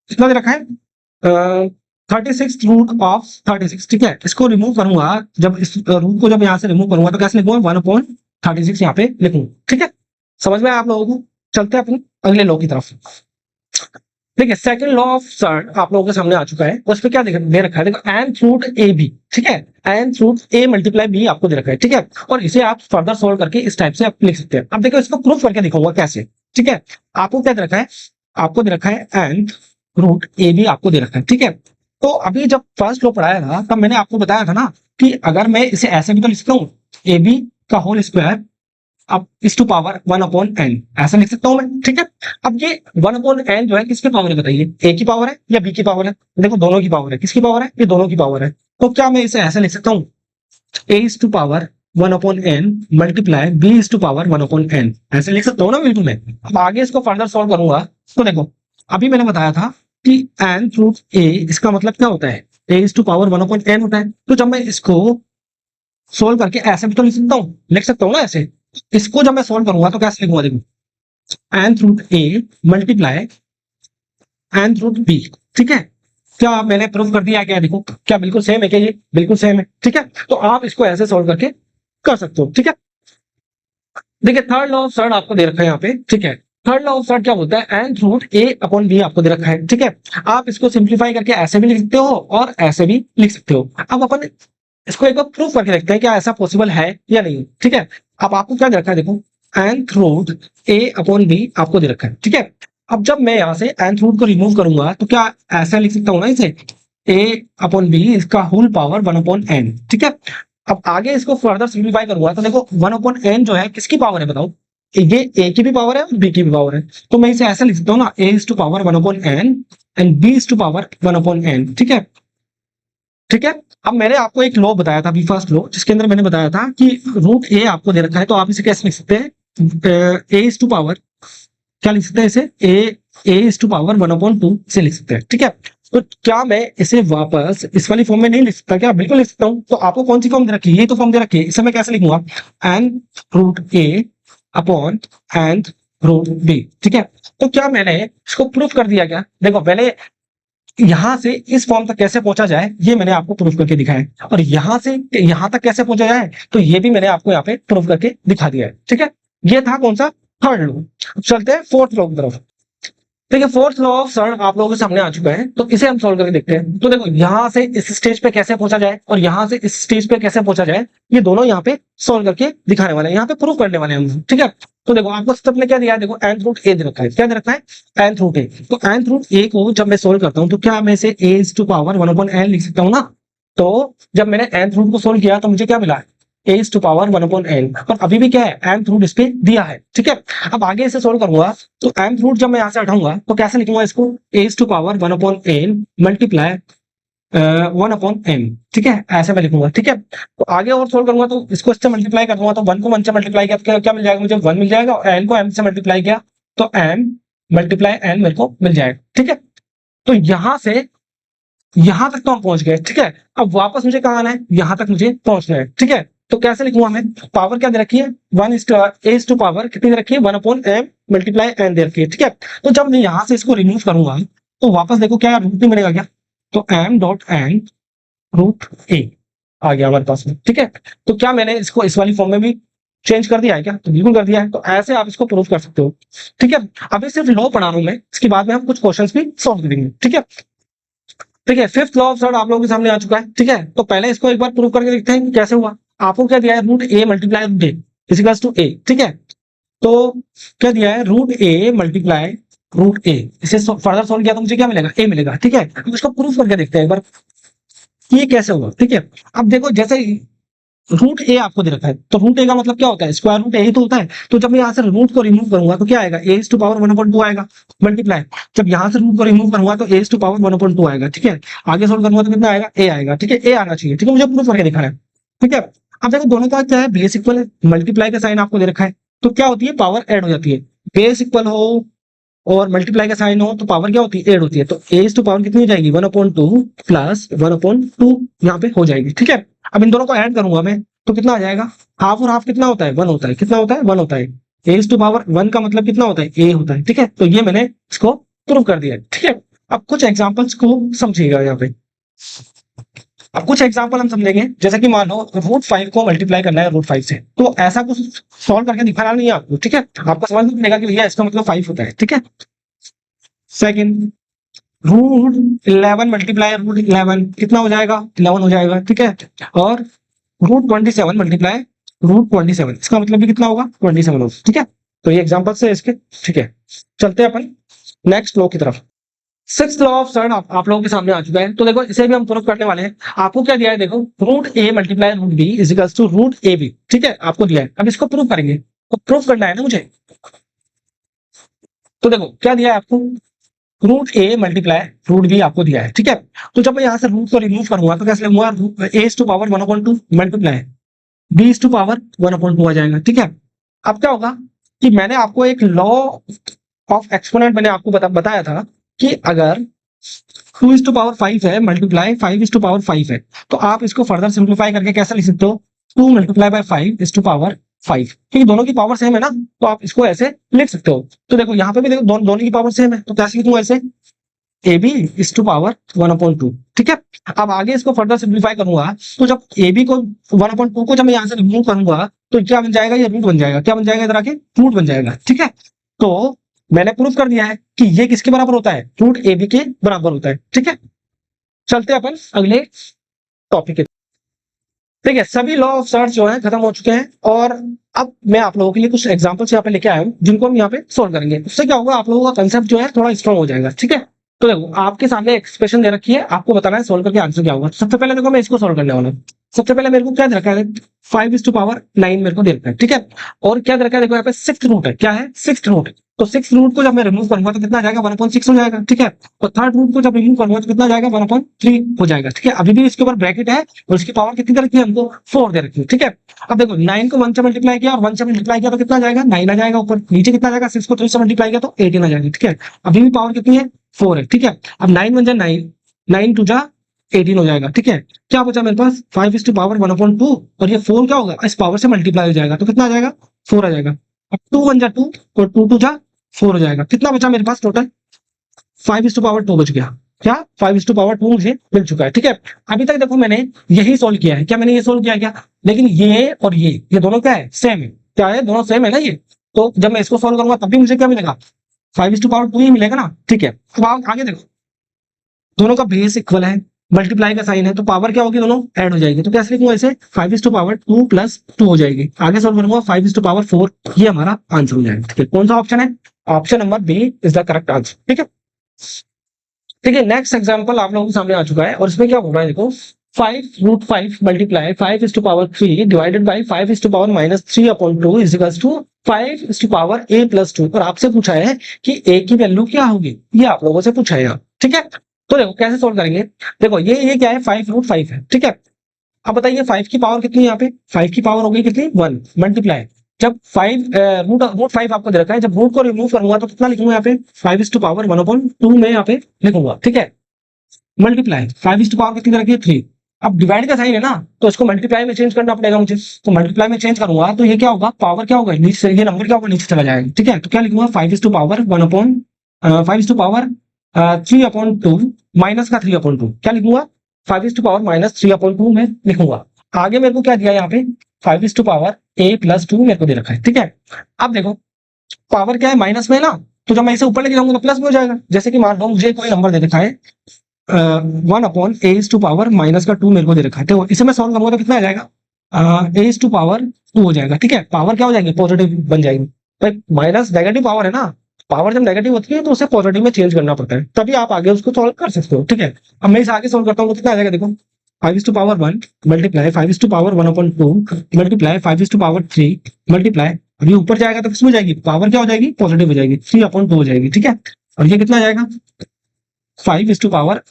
कितना दे रखा है 36 रूट ऑफ 36, ठीक है। इसको रिमूव करूंगा, जब इस रूट को जब यहाँ से रिमूव करूंगा तो कैसे लिखूंगा, 1/36 यहाँ पे लिखूंगा, ठीक है। समझ में आया आप लोगों को? चलते हैं अपन अगले लॉ की तरफ। ठीक है, सेकंड लॉ ऑफ सर्ड आप लोगों के सामने आ चुका है। उस पर क्या दे रखा है, देखो एन रूट ए बी, ठीक है। N root A multiply B आपको दे रखा है, ठीक है। और इसे आप फर्दर सोल्व करके इस टाइप से आप लिख सकते हैं। अब देखो इसको प्रूफ करके दिखाऊंगा कैसे, ठीक है। आपको क्या दे रखा है, आपको दे रखा है एन रूट ए बी आपको दे रखा है, ठीक है। तो अभी जब फर्स्ट लॉ पढ़ाया था तब मैंने आपको बताया था ना कि अगर मैं इसे ऐसे भी तो लिखता हूँ, ए बी का होल स्क्वायर अब इस टू पावर 1/n ऐसा लिख सकता हूं मैं, ठीक है। अब ये 1/n जो है किसकी पावर है बताइए, ए की पावर है या बी की पावर है? देखो दोनों की पावर है। किसकी पावर है? ये दोनों की पावर है। तो क्या मैं इसे ऐसे लिख सकता हूँ, A is to power 1/n multiply B is to power 1/n, ऐसे लिख सकता हूँ ना बिल्कुल मैं। अब आगे इसको फर्दर सॉल्व करूंगा तो देखो अभी मैंने बताया था कि एन रूट ए इसका मतलब क्या होता है, ए इज टू पावर 1/n होता है। तो जब मैं इसको सोल्व करके ऐसे भी तो लिख सकता हूँ ना ऐसे। इसको जब मैं सोल्व करूंगा तो कैसे लिखूंगा, देखो N root A multiply N root B, ठीक है। क्या मैंने प्रूव कर दिया क्या? देखो क्या बिल्कुल सेम है क्या? ये बिल्कुल सेम है, ठीक है। तो आप इसको ऐसे सोल्व करके कर सकते हो, ठीक है। देखिए थर्ड लॉ ऑफ सर्ड आपको दे रखा है यहाँ पे, ठीक है। थर्ड लॉ ऑफ सर्ड क्या बोलता है, एन रूट ए अपॉन बी आपको दे रखा है, ठीक है। आप इसको सिंप्लीफाई करके ऐसे भी लिख सकते हो और ऐसे भी लिख सकते हो। अब अपन इसको एक बार प्रूफ करके देखते हैं क्या ऐसा पॉसिबल है या नहीं, ठीक है। अब आपको क्या दे रखा है, देखो nth root a upon B आपको दे रखा है, ठीक है। अब जब मैं यहाँ से nth रूट को रिमूव करूंगा तो क्या ऐसा लिख सकता हूँ ना इसे, a अपॉन बी इसका होल पावर 1/n, ठीक है। अब आगे इसको फर्दर सिंप्लीफाई करूंगा तो देखो 1/n जो है किसकी पावर है बताओ, ये a की भी पावर है और b की भी पावर है। तो मैं इसे ऐसे लिख सकता हूँ ना, a is to power 1/n and b is to power 1/n, ठीक है। ठीक है। अब मैंने आपको एक लॉ बताया था अभी फर्स्ट लॉ, जिसके अंदर मैंने बताया था कि रूट ए आपको दे रखा है तो आप इसे कैसे लिख सकते हैं, ए इज टू पावर क्या लिख सकते हैं इसे, ए इज टू पावर 1/2 से लिख सकते हैं, ठीक है। तो क्या मैं इसे वापस इस वाली फॉर्म में नहीं लिख सकता क्या? बिल्कुल लिख सकता हूँ। तो आपको कौन सी फॉर्म दे रखी है, ये तो फॉर्म दे रखी है। इसे मैं कैसे लिखूंगा, एन रूट ए अपॉन एन रूट बी, ठीक है। तो क्या मैंने इसको प्रूफ कर दिया क्या? देखो पहले यहां से इस फॉर्म तक कैसे पहुंचा जाए ये मैंने आपको प्रूफ करके दिखाया है, और यहां से यहां तक कैसे पहुंचा जाए तो ये भी मैंने आपको यहाँ पे प्रूफ करके दिखा दिया है, ठीक है। ये था कौन सा, थर्ड लॉ। अब चलते हैं फोर्थ लॉ की तरफ। देखिए फोर्थ लॉ ऑफ सर्ड आप लोगों के सामने आ चुका है, तो इसे हम सॉल्व करके देखते हैं। तो देखो यहां से इस स्टेज पे कैसे पहुंचा जाए और यहां से इस स्टेज पे कैसे पहुंचा जाए, ये दोनों यहाँ पे सॉल्व करके दिखाने वाले हैं, यहाँ पे प्रूफ करने वाले हैं हम, ठीक है। तो देखो आपको स्टेप में क्या दिया है, देखो nth रूट ए दे रखा है। क्या दे रखा है, nth रूट ए। तो nth रूट ए को जब मैं सोल्व करता हूँ तो क्या मैं इसे a is to power 1/n लिख सकता हूँ ना। तो जब मैंने nth रूट को सोल्व किया तो मुझे क्या मिला, a is to power 1/n, और अभी भी क्या है, nth रूट इस पे दिया है, ठीक है। अब आगे इसे सोल्व करूंगा तो nth रूट जब मैं यहाँ से हटाऊंगा तो कैसे लिखूंगा इसको, a is to power 1/n multiply 1/n, ठीक है, ऐसे मैं लिखूंगा, ठीक है। तो आगे और सोल्व करूंगा तो इसको इससे मल्टीप्लाई कर दूंगा तो 1 को 1 से मल्टीप्लाई किया तो क्या मिल जाएगा मुझे, 1 मिल जाएगा, और n को m से मल्टीप्लाई किया तो m मल्टीप्लाई n मेरे को मिल जाएगा, ठीक है। तो यहां से यहां तक तो हम पहुंच गए, ठीक है। अब वापस मुझे कहाँ आना है, यहां तक मुझे पहुंचना है, ठीक है। तो कैसे लिखूंगा मैं, पावर क्या दे रखी है, 1 is A is to power कितनी दे रखी है, 1/m मल्टीप्लाई n दे रखी है, ठीक है। तो जब मैं यहां से इसको रिमूव करूंगा तो वापस देखो क्या रूट में मिलेगा क्या, तो m डॉट n रूट ए आ गया हमारे पास में, ठीक है। तो क्या मैंने इसको इस वाली फॉर्म में भी चेंज कर दिया है क्या, तो बिल्कुल कर दिया है। तो ऐसे आप इसको प्रूव कर सकते हो, ठीक है। अभी सिर्फ लॉ पढ़ा रहा हूं मैं, इसके बाद में हम कुछ क्वेश्चंस भी सॉल्व करेंगे, ठीक है। ठीक है, फिफ्थ लॉ ऑफ थर्ड आप लोगों के सामने आ चुका है, ठीक है। तो पहले इसको एक बार प्रूव करके देखते हैं कि कैसे हुआ। आपको क्या दिया है, root A multiply root A equals to A, ठीक है। तो क्या दिया है, root A multiply root A, इसे फर्दर सोल्व किया तो मुझे क्या मिलेगा, ए मिलेगा, ठीक है। अब इसको प्रूफ करके देखते हैं एक बार ये कैसे हुआ, ठीक है। अब देखो जैसे रूट ए आपको दे रखा है तो रूट ए का मतलब क्या होता है, स्क्वायर रूट ए ही तो होता है। तो जब मैं यहाँ से रूट को रिमूव करूंगा तो क्या आएगा, ए इज टू पावर 1/2 आएगा मल्टीप्लाई, जब यहाँ से रूट को रिमूव करूंगा तो ए इज टू पावर 1/2 आएगा, ठीक है। आगे सोल्व करूंगा तो कितना आएगा, ए आएगा, ठीक है। ए आना चाहिए, ठीक है, मुझे प्रूफ करके दिखाना है, ठीक है। अब देखो दोनों का क्या है, बेस इक्वल है, मल्टीप्लाई का साइन आपको दे रखा है तो क्या होती है, पावर ऐड हो जाती है। बेस इक्वल हो और मल्टीप्लाई का साइन हो तो पावर क्या होती है, एड होती है। तो ए टू पावर कितनी हो जाएगी 1/2 प्लस 1/2 यहाँ पे हो जाएगी। ठीक है, अब इन दोनों को ऐड करूंगा मैं तो कितना आ जाएगा, हाफ और हाफ कितना होता है 1 होता है, कितना होता है 1 होता है। ए टू पावर 1 का मतलब कितना होता है, ए होता है। ठीक है, तो ये मैंने इसको प्रूव कर दिया। ठीक है, अब कुछ एग्जांपल्स को समझिएगा यहाँ पे। अब कुछ एग्जांपल हम समझेंगे, जैसे कि मान लो √5 को मल्टीप्लाई करना है √5 से, तो ऐसा कुछ सॉल्व करके दिखाना नहीं है आपको। ठीक है, आपको समझ में पड़ेगा कि भैया इसका मतलब 5 होता है। ठीक है, सेकंड √11 मल्टीप्लाई √11 कितना हो जाएगा, 11 हो जाएगा। ठीक है, और √27 मल्टीप्लाई √27 इसका मतलब भी कितना होगा, 27 होगा। ठीक है, तो ये एग्जांपल से इसके। ठीक है, चलते हैं अपन नेक्स्ट लॉ की तरफ। सिक्स लॉ ऑफ सर्ड आप लोगों के सामने आ चुका है, तो देखो इसे भी हम प्रूफ करने वाले हैं। आपको क्या दिया है, देखो √a multiply √b is equals to √ab। ठीक है, आपको दिया है, अब इसको प्रूफ करेंगे, तो प्रूफ करना है ना मुझे। तो देखो क्या दिया है आपको, √a मल्टीप्लाई √b आपको दिया है। ठीक है, तो जब मैं यहाँ से रूट को रिमूव करूंगा तो कैसे लिखूंगा, a to power 1/2 multiply b to power 1/2 आ जाएगा। ठीक है, अब क्या होगा कि मैंने आपको एक लॉ ऑफ एक्सपोनेंट मैंने आपको बताया था कि अगर 2 टू पावर 5 है मल्टीप्लाई 5 टू पावर 5 है, तो आप इसको फर्दर सिंप्लीफाई करके कैसे लिख सकते हो, 2 मल्टीप्लाई बाय 5 टू पावर 5, क्योंकि दोनों की पावर सेम है ना, तो आप इसको ऐसे लिख सकते हो। तो देखो यहाँ पे भी देखो दोनों की पावर सेम है, तो कैसे लिखूंगा ऐसे, A B is to power 1/2। ठीक है, अब आगे इसको फर्दर सिंप्लीफाई करूंगा, तो जब ए बी को 1/2 को जब मैं यहाँ से रिमूव करूंगा तो क्या बन जाएगा, ये रूट बन जाएगा। क्या बन जाएगा, इधर आके रूट बन जाएगा। ठीक है, तो मैंने प्रूफ कर दिया है कि ये किसके बराबर होता है, रूट ए बी के बराबर होता है। ठीक है, चलते हैं अपन अगले टॉपिक के। ठीक है, सभी लॉ ऑफ सर्च जो है खत्म हो चुके हैं, और अब मैं आप लोगों के लिए कुछ एग्जांपल्स यहाँ पे लेके आया हूँ जिनको हम यहाँ पे सोल्व करेंगे। उससे क्या होगा, आप लोगों का कंसेप्ट जो है थोड़ा स्ट्रॉन्ग हो जाएगा। ठीक है, तो देखो आपके सामने एक्सप्रेशन दे रखी है, आपको बताना है सोल्व करके आंसर क्या होगा। सबसे पहले देखो मैं इसको सोल्व करने वाला हूँ। सबसे पहले मेरे को क्या दे रखा है, 5 टू पावर 9 मेरे को दे रखा है। ठीक है, और क्या दे रखा है, देखो यहाँ पे 6th रूट है। क्या है, 6th रूट। तो 6th रूट को जब मैं रिमूव करूंगा तो कितना आ जाएगा, 1/6 हो जाएगा। ठीक है, और 3rd रूट को जब रिमूव करूंगा तो कितना आ जाएगा, 1/3 हो जाएगा। ठीक है, अभी भी इसके ऊपर ब्रैकेट है और इसकी पावर कितनी दे रखी है हमको, 4 दे रखी है। ठीक है, अब देखो 9 को 1 से मल्टीप्लाई किया और 1 से मल्टीप्लाई किया तो कितना आ जाएगा, 9 आ जाएगा ऊपर। नीचे कितना आ जाएगा, 6 को 3 से मल्टीप्लाई किया तो 18 आ जाएगा। ठीक है, अभी भी पावर कितनी है, 4 है। ठीक है, अब 9 1 जा 9, 9 2 जा 18 हो जाएगा। ठीक है, क्या बचा मेरे पास, 5 टू पावर 1/2, और ये 4 क्या होगा, इस पावर से मल्टीप्लाई हो जाएगा तो कितना आ जाएगा, 4 आ जाएगा। अब 2 1 जा 2 और 2 2 जा 4 हो जाएगा। कितना बचा मेरे पास टोटल, 5 टू पावर 2 बच गया। क्या, 5 टू पावर 2 मुझे मिल चुका है। ठीक है, अभी तक देखो मैंने यही सोल्व किया है। क्या मैंने ये सोल्व किया क्या, लेकिन ये और ये दोनों क्या है, सेम है। क्या है, दोनों सेम है ना ये, तो जब मैं इसको सोल्व करूंगा तब भी मुझे क्या मिलेगा, 5 टू पावर 2 ही मिलेगा ना। ठीक है, अब आप आगे देखो, दोनों का बेस इक्वल है, मल्टीप्लाई का साइन है, तो पावर क्या होगी, दोनों ऐड हो जाएगी। तो कैसे लिखूंगा इसे, 5 टू पावर 2 प्लस 2 हो जाएगी। आगे सॉल्व करूंगा 5 टू पावर 4, ये हमारा आंसर हो जाएगा। ठीक है, कौन सा ऑप्शन है, option number B is the correct answer. ठीक है, ठीक है, नेक्स्ट एग्जांपल आप लोगों के सामने आ चुका है, और इसमें क्या हो रहा है, देखो 5 √5 multiply 5 to power 3 divided by 5 to power -3/2 is equals to 5 to power a plus 2। और आपसे पूछा है कि a की वैल्यू क्या होगी, ये आप लोगों से पूछा है यहाँ। ठीक है, तो देखो कैसे सोल्व करेंगे, देखो ये क्या है, 5 √5 है। ठीक है, अब बताइए 5 की पावर कितनी है, यहाँ पे 5 की पावर हो गई कितनी, 1 मल्टीप्लाई, जब 5 √5 आपको दे रखा है, जब रूट को रिमूव करूंगा तो कितना लिखूंगा यहाँ पे, 5 टू पावर 1/2 में यहाँ पे लिखूंगा। ठीक है, मल्टीप्लाई 5 टू पावर कितनी रखी है, 3। अब डिवाइड का साइन है ना, तो इसको मल्टीप्लाई में चेंज करना पड़ेगा मुझे, तो मल्टीप्लाई में चेंज करूंगा तो ये क्या होगा, पावर क्या होगा, नीचे से ये नंबर क्या होगा, नीचे चला जाएगा। ठीक है, तो क्या लिखूंगा, 5 to power 5 to power 3/2 minus का 3/2, क्या लिखूंगा, 5 टू पावर -3/2 में लिखूंगा। आगे मेरे को क्या दिया यहाँ पे, 5 टू पावर a प्लस 2 मेरे को दे रखा है। ठीक है, अब देखो पावर क्या है, माइनस में ना, तो जब मैं इसे ऊपर लेके जाऊंगा तो प्लस में हो जाएगा। जैसे कि मान लो मुझे कोई नंबर दे रखा है 1/a टू पावर -2 मेरे को दे रखा है, तो इसे मैं सॉल्व करूंगा तो कितना आ जाएगा, a टू पावर 2 हो जाएगा। ठीक है, पावर क्या हो जाएगी, पॉजिटिव बन जाएगी। तो माइनस नेगेटिव पावर है ना, पावर जब नेगेटिव होती है तो उसे पॉजिटिव में चेंज करना पड़ता है, तभी आप आगे उसको सॉल्व कर सकते हो। ठीक है, अब मैं इसे आगे सॉल्व करता हूँ तो कितना आ जाएगा, देखो 5 to power 1 multiply 5 to power 1/2 multiply 5 to power 3 multiply, अभी ऊपर जाएगा तो किसमें हो जाएगी, पावर क्या हो जाएगी, पॉजिटिव हो जाएगी, 3/2 हो जाएगी। ठीक है, और ये कितना आ जाएगा, 5 टू पावर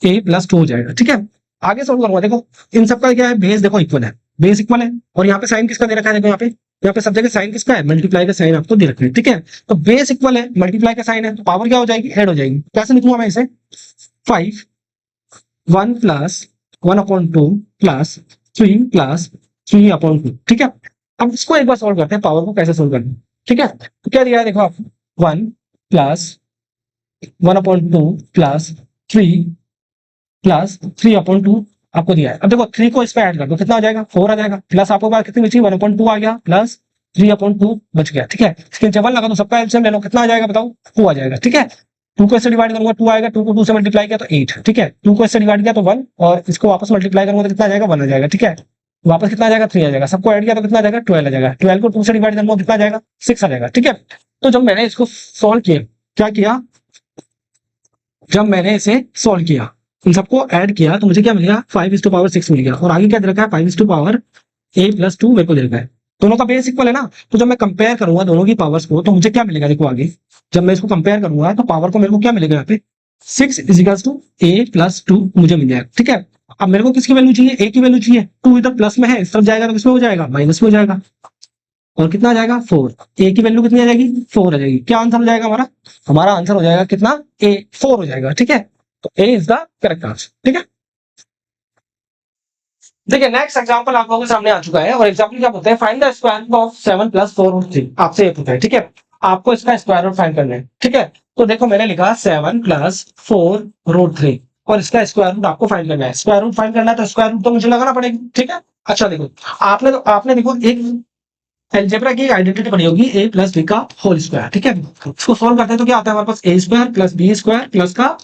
a प्लस 2 हो जाएगा। ठीक है, आगे सॉल्व करूंगा, देखो इन सबका क्या है, बेस देखो इक्वल है, बेस इक्वल है, और यहाँ पे साइन किसका दे रखा है, देखो यहाँ पे यहाँ पे सब जगह साइन किसका है, मल्टीप्लाई का साइन आपको दे रखा है, ठीक है। तो बेस इक्वल है, मल्टीप्लाई का साइन है, तो पावर क्या हो जाएगी, ऐड हो जाएगी। कैसे लिखूंगा मैं इसे, 5 1 प्लस 1/2 प्लस 3 प्लस 3/2, ठीक है। अब इसको एक बार सोल्व करते हैं, पावर को कैसे सोल्व करना है, ठीक है। तो क्या दिया है देखो आपको, 1 प्लस 1/2 प्लस 3 प्लस 3/2 आपको दिया है। अब देखो 3 को इस पे ऐड कर दो, कितना आ जाएगा, 4 आ जाएगा, प्लस आपको बात कितनी बची, 1/2 आ गया, प्लस 3/2 बच गया, ठीक है। इसके डबल लगा दो, सबका एलसीएम ले लो, कितना आ जाएगा बताओ, 2 आ जाएगा, ठीक है। 2 को इससे डिवाइड करूंगा 2 आएगा, 2 को 2 से मल्टीप्लाई किया तो 8, ठीक है। 2 को इससे डिवाइड किया तो 1, और इसको वापस मल्टीप्लाई करूंगा तो कितना आ जाएगा, 1 आ जाएगा, ठीक है। वापस कितना आ जाएगा, 3 आ जाएगा, सबको ऐड किया तो कितना आ जाएगा, 12 आ जाएगा। 12 को 2 से डिवाइड करूंगा कितना आ जाएगा, 6 आ जाएगा, ठीक है। तो जब मैंने इसको सोल्व किया, क्या किया, जब मैंने इसे सोल्व किया, इन सबको ऐड किया, तो मुझे क्या मिल गया, 5:6 मिल गया। और आगे क्या दे रखा है, 5:(a+2) मेरे को दे रखा है। दोनों का बेस इक्वल है ना, तो जब मैं कंपेयर करूंगा दोनों की पावर्स को, तो मुझे क्या मिलेगा, देखो आगे जब मैं इसको कंपेयर करूंगा तो पावर को मेरे को क्या मिलेगा, यहाँ पे 6 = a+2 मुझे मिल जाएगा, ठीक है। अब मेरे को किसकी वैल्यू चाहिए, a की वैल्यू चाहिए। 2 इधर प्लस में है, इस तरफ जाएगा तो किसमें हो जाएगा, माइनस में हो जाएगा। और कितना आ जाएगा, 4। a की वैल्यू कितनी आ जाएगी, 4 आ जाएगी। क्या आंसर हो जाएगा हमारा, हमारा आंसर हो जाएगा कितना, a 4 हो जाएगा, ठीक है। तो ए इज द करेक्ट आंसर, ठीक है। देखिए नेक्स्ट एग्जांपल आप लोगों के सामने आ चुका है, और एग्जांपल क्या बोलते हैं, find the square root of 7 + 4√3। आपसे ये पूछा है, ठीक है। आपको इसका स्क्वायर रूट फाइंड करना है, ठीक है। तो देखो मैंने लिखा 7 + 4√3, और इसका स्क्वायर रूट आपको फाइंड करना है। स्क्वायर रूट फाइंड करना है तो स्क्वायर रूट तो मुझे लगाना पड़ेगा, ठीक है। अच्छा देखो, आपने देखो एक अलजेब्रा की आइडेंटिटी बनी होगी, a + b का होल स्क्वायर, ठीक है। इसको सोल्व करते हैं तो क्या आता है हमारे पास, a² + b² प्लस का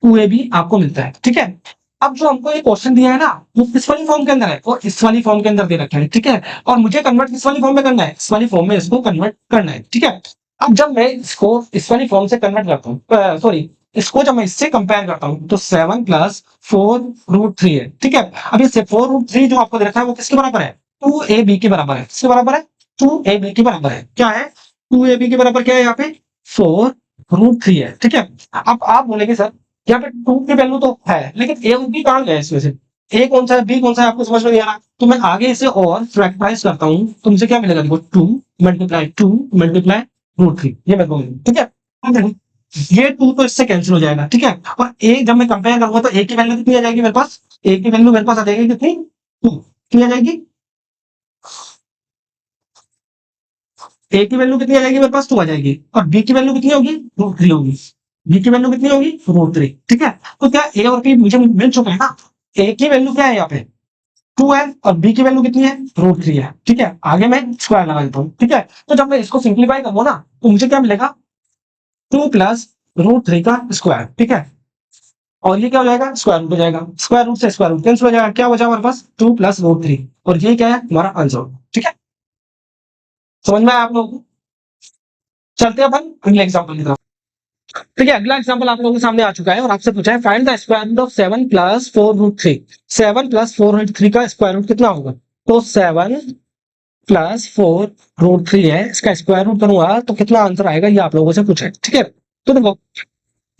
2ab आपको मिलता है, ठीक है। अब जो हमको ये क्वेश्चन दिया है ना, वो किस वाली फॉर्म के अंदर है, वो इस वाली फॉर्म के अंदर दे रखा है, ठीक है। और मुझे कन्वर्ट किस वाली फॉर्म में करना है, इस वाली फॉर्म में इसको कन्वर्ट करना है, ठीक है। अब जब मैं इसको इस वाली फॉर्म से कन्वर्ट करता हूँ, सॉरी, इसको जब मैं इससे कंपेयर करता हूँ, तो 7 + 4√3 है, ठीक है। अब ये 4√3 जो आपको दे रखा है वो किसके बराबर है, 2ab के बराबर है। किसके बराबर है, 2ab के बराबर है। क्या है, 2ab के बराबर क्या है, यहाँ पे 4√3 है, ठीक है। अब आप बोलेंगे सर यहाँ पे 2 की वैल्यू तो है, लेकिन ए और बी कहां गए इसमें से, ए कौन सा है बी कौन सा है, आपको समझ में नहीं आ रहा। तो मैं आगे इसे और फैक्टराइज करता हूं, तो मुझे क्या मिलेगा, देखो 2 × 2 × √3, ये मैं बोलूंगा, ठीक है। अब देखो ये 2 तो इससे कैंसिल हो जाएगा, ठीक है। और ए जब मैं कंपेयर करूंगा तो ए की वैल्यू कितनी आ जाएगी मेरे पास, ए की वैल्यू मेरे पास आ जाएगी कितनी, 2 कितनी आ जाएगी, ए की वैल्यू कितनी आ जाएगी मेरे पास, 2 आ जाएगी। और बी की वैल्यू कितनी होगी, √3 होगी। बी की वैल्यू कितनी होगी, √3, ठीक है। तो क्या ए और बी मुझे मिल चुका है ना। ए की वैल्यू क्या है यहाँ पे, 2 है, और बी की वैल्यू कितनी है, √3 है, ठीक है। आगे मैं स्क्वायर लगा देता हूँ, ठीक है। तो जब मैं इसको सिंप्लीफाई करूंगा ना, तो मुझे क्या मिलेगा, 2 + √3 का स्क्वायर, ठीक है। और ये क्या हो जाएगा, स्क्वायर रूट हो जाएगा। स्क्वायर रूट से स्क्वायर रूट कैंसिल हो जाएगा, क्या बचा हमारे पास, 2 + √3, और ये क्या है हमारा आंसर, ठीक है। समझ में आया आप लोगों को। चलते हैं अपन अगले एग्जाम्पल की तरफ। ठीक है, अगला एग्जांपल आप लोगों के सामने आ चुका है, और आपसे पूछा है find the square root of 7 + 4√3। 7 + 4√3 का स्क्वायर रूट कितना होगा, तो 7 + 4√3 है, इसका स्क्वायर रूट करूंगा तो कितना आंसर आएगा, ये आप लोगों से पूछा है, ठीक है। तो देखो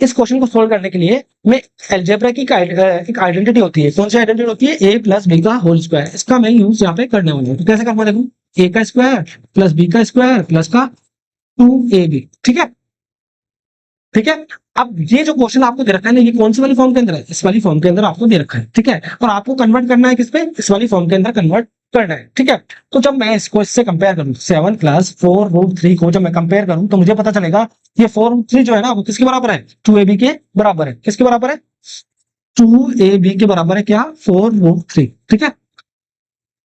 इस क्वेश्चन को सोल्व करने के लिए मैं अलजेब्रा की एक आइडेंटिटी होती है, कौन सी आइडेंटिटी होती है, a + b का होल स्क्वायर, इसका मैं यूज यहाँ पे करने वाला हूँ। तो कैसे करूंगा, देखो a का स्क्वायर + b का स्क्वायर प्लस का 2ab, ठीक है, ठीक है। अब ये जो क्वेश्चन आपको दे रखा है ना, ये कौन सी वाली फॉर्म के अंदर है, इस वाली फॉर्म के अंदर आपको दे रखा है, ठीक है। और आपको कन्वर्ट करना है किस पे, इस वाली फॉर्म के अंदर कन्वर्ट करना है, ठीक है। तो जब मैं इसको इससे कंपेयर करूं, 7 + 4√3 को जब मैं कंपेयर करूं, तो मुझे पता चलेगा ये 4√3 जो है ना, वो किसके बराबर है, 2ab के बराबर है। किसके बराबर है, 2ab के बराबर है, क्या, 4√3, ठीक है,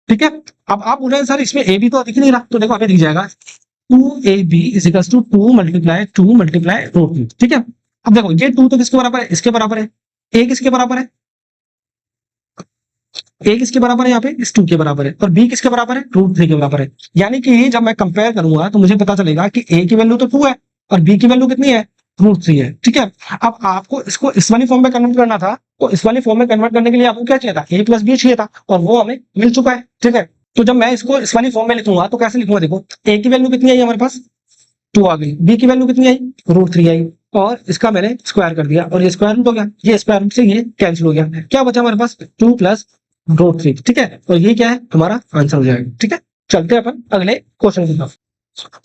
ठीक है। अब आप बोल रहे हैं सर इसमें a b तो दिख नहीं रहा, तो देखो हमें दिख जाएगा 2ab = 2 × 2 × √3, ठीक है। अब देखो ये 2 तो किसके बराबर है, इसके बराबर है। a किसके बराबर है, a किसके बराबर है, यहाँ पे इस 2 के बराबर है। और b किसके बराबर है, √3 के बराबर है। यानी कि जब मैं कंपेयर करूंगा तो मुझे पता चलेगा कि a की वैल्यू तो 2 है, और b की वैल्यू कितनी है, √3 है, ठीक है। अब आपको इसको इस वाली फॉर्म में कन्वर्ट करना था, तो इस वाली फॉर्म में कन्वर्ट करने के लिए आपको क्या चाहिए था, a + b चाहिए था, और वो हमें मिल चुका है, ठीक है। तो जब मैं इसको इस वाली फॉर्म में लिखूंगा तो कैसे लिखूंगा, देखो a की वैल्यू कितनी आई हमारे पास, 2 आ गई, b की वैल्यू कितनी आई, √3 आई, और इसका मैंने स्क्वायर कर दिया, और ये स्क्वायर रूट हो गया, ये स्क्वायर रूट से ये कैंसिल हो गया, क्या बचा हमारे पास, 2 + √3, ठीक है। और ये क्या है हमारा आंसर हो जाएगा, ठीक है। चलते हैं अपन अगले क्वेश्चन की तरफ।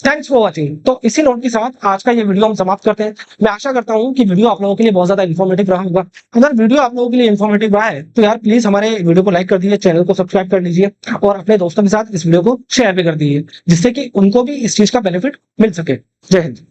Thanks for watching. तो इसी नोट के साथ आज का ये वीडियो हम समाप्त करते हैं। मैं आशा करता हूं कि वीडियो आप लोगों के लिए बहुत ज्यादा इन्फॉर्मेटिव रहा होगा। अगर वीडियो आप लोगों के लिए इन्फॉर्मेटिव रहा है तो यार प्लीज हमारे वीडियो को लाइक कर दीजिए, चैनल को सब्सक्राइब कर लीजिए और अपने दोस्तों के साथ इस वीडियो को शेयर भी कर दीजिए, जिससे कि उनको भी इस चीज का बेनिफिट मिल सके। जय हिंद।